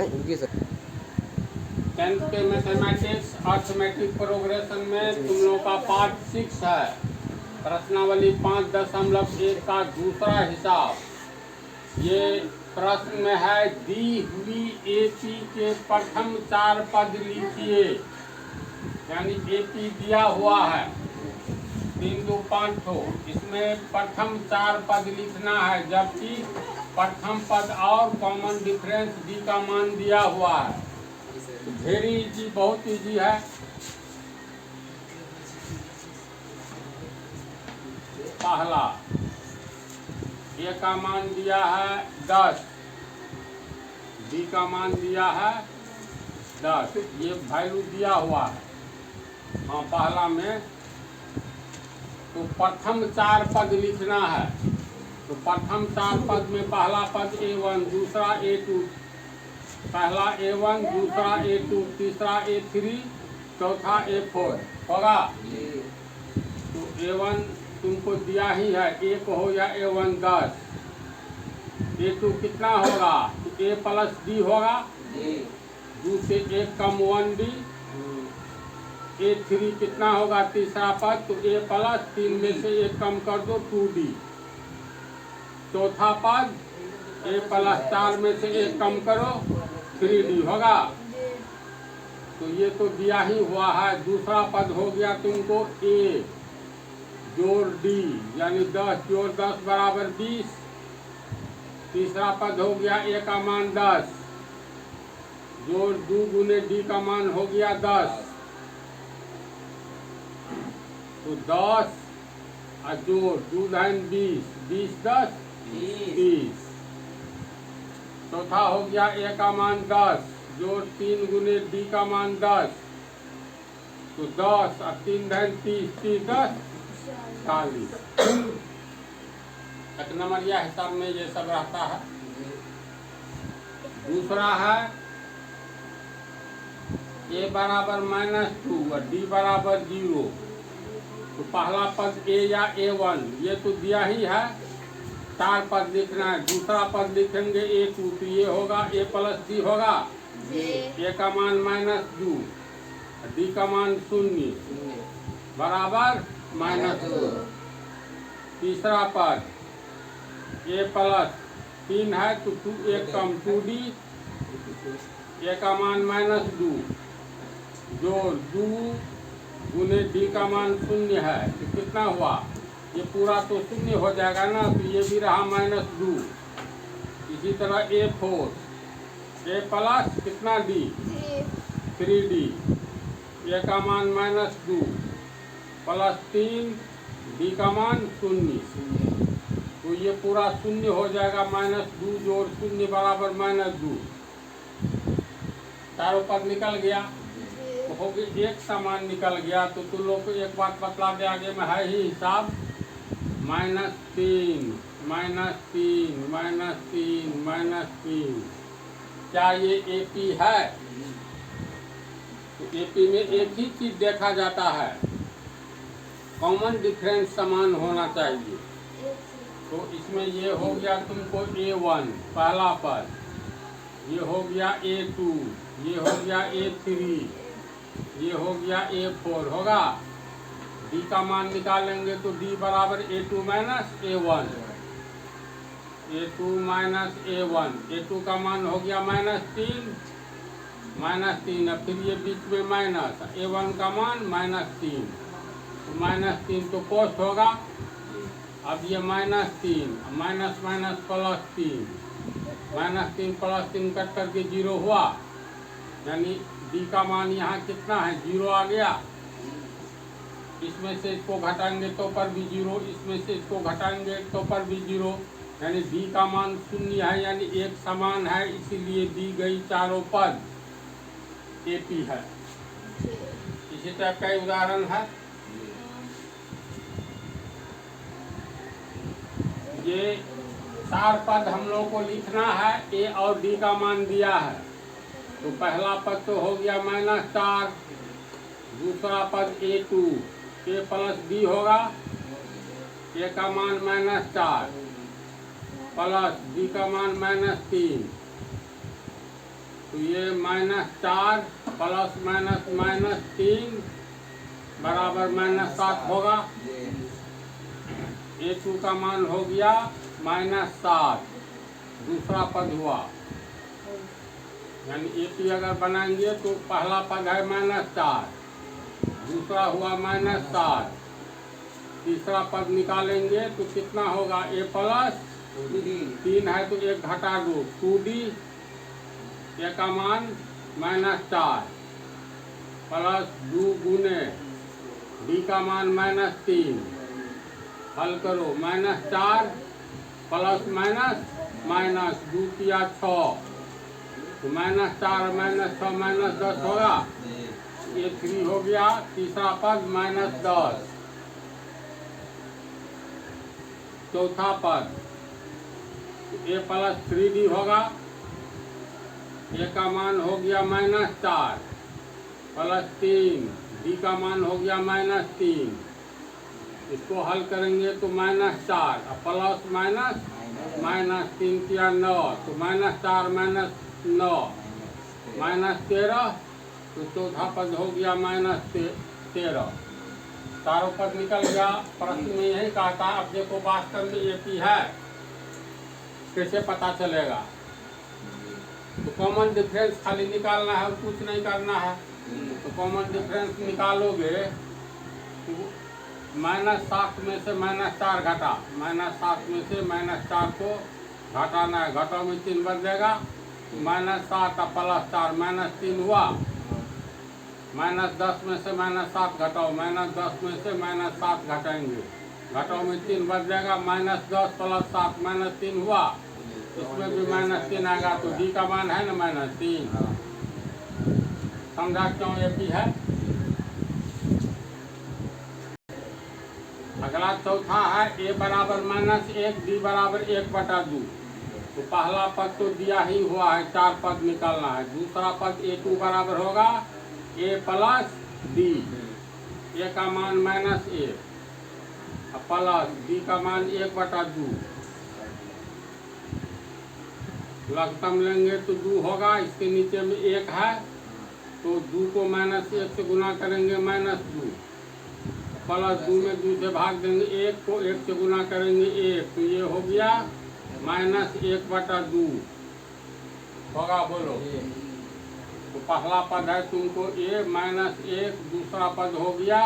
इनकी sir 10th के mathematics arithmetic progression में तुम लोगों का पार्ट 6 है। प्रश्नावली 5.1 का दूसरा हिसाब। ये प्रश्न में है दी हुई एपी के प्रथम 4 पद लिखिए। यानी एपी दिया हुआ है 3 2 5 ठो, इसमें प्रथम 4 पद लिखना है, जबकि प्रथम पद और कॉमन डिफरेंस डी का मान दिया हुआ है। वेरी इजी, बहुत इजी है। पहला ए का मान दिया है 10, बी का मान दिया है 10, ये वैल्यू दिया हुआ है। हाँ, पहला में तो प्रथम 4 पद लिखना है। तो प्रथम 4 पद में पहला पद A1, दूसरा A2, पहला A1, दूसरा A2, तीसरा A3, चौथा A4 होगा। तो A1 तुमको दिया ही है, A को हो या A1 10, A2 कितना होगा? तो A प्लस D होगा, 2 से 1 कम 1D, A3 कितना होगा तीसरा पद? तो A प्लस 3 में से 1 कम कर दो 2D, चौथा पद A प्लस 4 में से 1 कम करो 3D होगा। तो ये तो दिया ही हुआ है। दूसरा पद हो गया तुमको A जोड़ D, यानी 10 जोड़ 10 बराबर 20। तीसरा पद हो गया A का मान 10 जोड़ 2 गुने D का मान हो गया 10। तो 10 और जोड़ 2 धाइन 20, 20 10 30। चौथा हो गया A का मान 10 जोड़ 3 गुने D का मान 10, तो 10 और 3 धाइन 30, 30 10 40। एक नंबरिया हिसाब में ये सब रहता है। दूसरा है A बराबर -2 और D बराबर 0। तो पहला पद A या A1 ये तो दिया ही है, 4 पद लिखना है। दूसरा पद लिखेंगे A2, तो ये होगा A प्लस D होगा। A का मान -2, D का मान 0 बराबर -2। तीसरा पद A प्लस 3 है, तो 2 1 कम 2D, A का मान -2 जोड़ 2 गुने D का मान 0 है, तो कितना हुआ? ये पूरा तो 0 हो जाएगा ना, तो ये भी रहा -2। इसी तरह A4, A प्लस कितना D 3D, A का मान -2 प्लस 3 D का मान 0, तो ये पूरा 0 हो जाएगा। -2 जोड़ 0 बराबर -2। चारों पद निकल गया, तो हो गया एक समान निकल गया। तो तुम लोग को एक बात बतला दे, आगे में है ही हिसाब। -3 -3 -3 -3, क्या ये AP है? तो AP में एक ही चीज देखा जाता है, कॉमन डिफरेंस समान होना चाहिए। तो इसमें ये हो गया तुमको A1 पहला पद, ये हो गया A2, ये हो गया A3, ये हो गया A4 होगा। D का मान निकालेंगे तो D बराबर A2 minus A1, A2 minus A1, A2 का मान हो गया -3, अब फिर ये बीच में माइनस, A1 का मान -3, तो -3 तो कोष्ट होगा। अब ये -3 minus minus plus 3, -3 plus 3 cut करके 0 हुआ, यानी D का मान यहाँ कितना है? 0 आ गया। इसमें से इसको घटाएंगे तो पर भी 0, इसमें से इसको घटाएंगे तो पर भी 0, यानी D का मान 0 है, यानी एक समान है, इसीलिए दी गई चारों पद AP है। इसी टाइप का उदाहरण है। ये 4 पद हम लोग को लिखना है, A और D का मान दिया है। तो पहला पद तो हो गया -4, दूसरा पद A2, A प्लस D होगा, A का मान -4 प्लस D का मान -3, तो ये -4 प्लस -3 बराबर -7 होगा। A2 का मान हो गया -7, दूसरा पद हुआ। यानी AP अगर बनाएंगे तो पहला पद है -4, दूसरा हुआ -7, तीसरा पद निकालेंगे तो कितना होगा? A प्लस 3 है तो 1 घटा दो, 2D। A का मान -4 प्लस 2 गुने D का मान -3, हल करो। -4 प्लस माइनस 2 किया 6, तो -4 -6 -10 होगा। ये 3 हो गया। तीसरा पद -10, चौथा पद A प्लस 3D होगा। A का मान हो गया -4 प्लस 3, D का मान हो गया -3। इसको हल करेंगे तो -4 प्लस -3 किया 9, तो -4 -9 -13, तो चौथा पद हो गया -13। चारों पद निकल गया। प्रश्न में यही कहता है। अब देखो वास्तव में AP है, कैसे पता चलेगा? तो कॉमन डिफरेंस खाली निकालना है, कुछ नहीं करना है। तो कॉमन डिफरेंस निकालोगे तो -7 में से -4 घटा, -7 में से -4 को घटाना है। घटाओ में 3 बच जाएगा, तो -7 प्लस 4 -3 हुआ। -10 में से -7 घटाओ, -10 में से -7 घटाएंगे, घटाओ में 3 बच जाएगा। -10 प्लस 7 -3 हुआ, इसमें भी -3 आएगा, तो D का मान है ना -3। समझा क्यों AP है? अगला चौथा है A बराबर -1, D बराबर 1/2। तो पहला पद तो दिया ही हुआ है, 4 पद निकालना है। दूसरा पद A2 बराबर होगा A प्लस D। A का मान -1 प्लस D का मान 1/2। लघुत्तम लेंगे तो 2 होगा। इसके नीचे में 1 है, तो 2 को -1 से गुना करेंगे -2, प्लस 2 में 2 से भाग देंगे, 1 को 1 से गुना करेंगे 1, तो ये हो गया -1/2 होगा। बोलो। तो पहला पद है तुमको A -1, दूसरा पद हो गया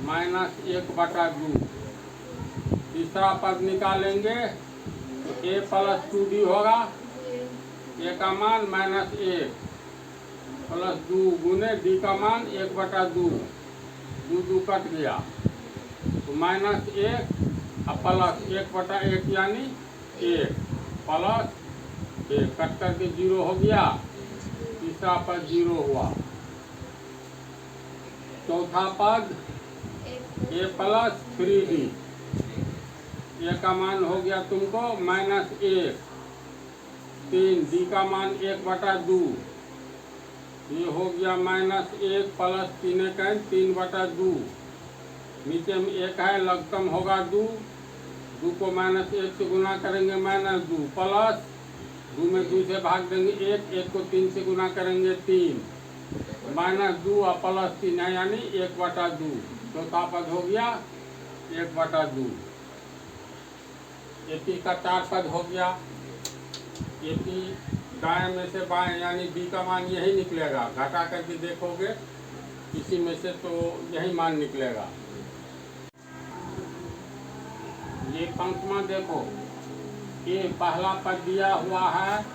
-1/2। तीसरा पद निकालेंगे तो A प्लस 2D होगा। A का मान -1 प्लस 2 गुने D का मान 1/2, 2 कट गया, तो -1 प्लस 1/1 यानी 1 प्लस 1 कट करके 0 हो गया। तीसरा पद 0 हुआ। चौथा पद A प्लस 3D। A का मान हो गया तुमको -1, 3, D का मान 1/2, ये हो गया -1 प्लस 3/2। नीचे में 1 है, लघुत्तम होगा 2, 2 को -1 से गुना करेंगे -2, प्लस 2 में 2 से भाग देंगे 1, 1 को 3 से गुना करेंगे 3, -2 और प्लस 3 है यानी 1/2। चौथा पद हो गया 1/2। AP का 4 पद हो गया। AP दाएं में से बाएं यानी D का मान यही निकलेगा। घटा करके देखोगे इसी में से तो यही मान निकलेगा। ये पंक्तियाँ देखो, ये पहला पद दिया हुआ है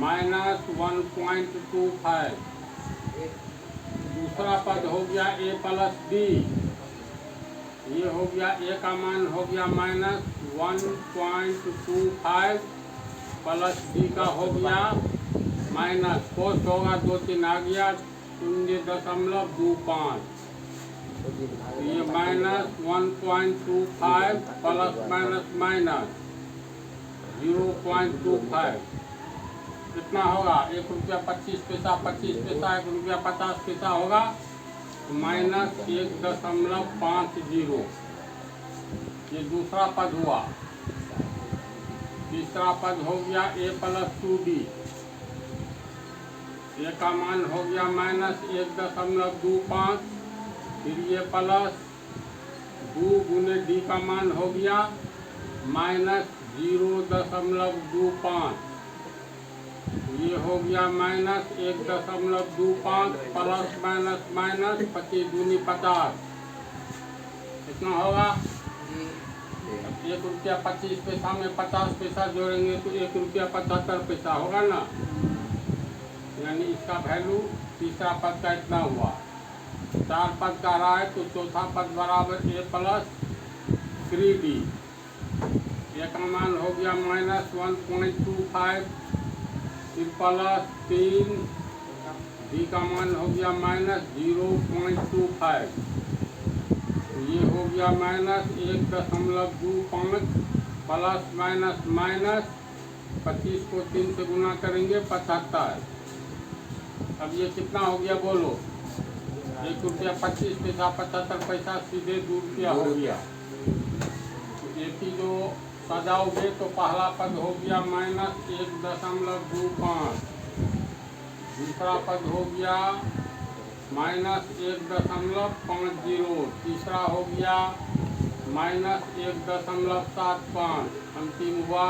-1.25। दूसरा पद हो गया A प्लस D। ये हो गया A का मान हो गया -1.25 प्लस D का हो गया माइनस, कोष्ट होगा 2 3 आ गया 0.25। ये -1.25 प्लस माइनस 0.25 कितना होगा? 1 रुपया 25 पैसा, 25 पैसा 1 रुपया 50 पैसा होगा, -1.50। ये दूसरा पद हुआ। तीसरा पद हो गया A प्लस 2D। ए का मान हो गया -1.25, फिर ये प्लस 2 गुने डी का मान हो गया -0.25, ये हो गया -1.25 प्लस माइनस माइनस 25 दूनी 50, कितना होगा? 1 रुपया 25 पैसा में 50 पैसा जोड़ेंगे तो 1 रुपया 75 पैसा होगा ना, यानी इसका वैल्यू तीसरा पद का इतना हुआ। 4 पद का रहा है तो चौथा पद बराबर ए प्लस 3d, ए का मान हो गया -1.25, फिर प्लस 3, डी का मान हो गया -0.25, ये हो गया -1.25 प्लस माइनस माइनस 25 को 3 से गुना करेंगे 75। अब ये कितना हो गया बोलो? 1 रुपया 25 पैसा 75 पैसा सीधे 2 रुपया हो गया। एक ही जो सजाओगे तो पहला पद हो गया -1.25, दूसरा पद हो गया -1.50, तीसरा हो गया -1.75, अंतिम हुआ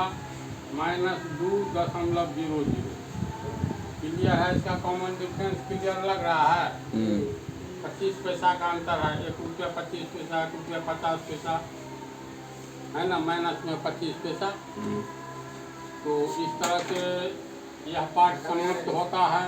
-2.00। क्लियर है? इसका कॉमन डिफरेंस क्लियर लग रहा है? 25 पैसा का अंतर है, 1 रुपया 25 पैसा, 1 रुपया 50 पैसा है ना, माइनस में 25 पैसा। तो इस तरह से यह पाठ समाप्त होता है।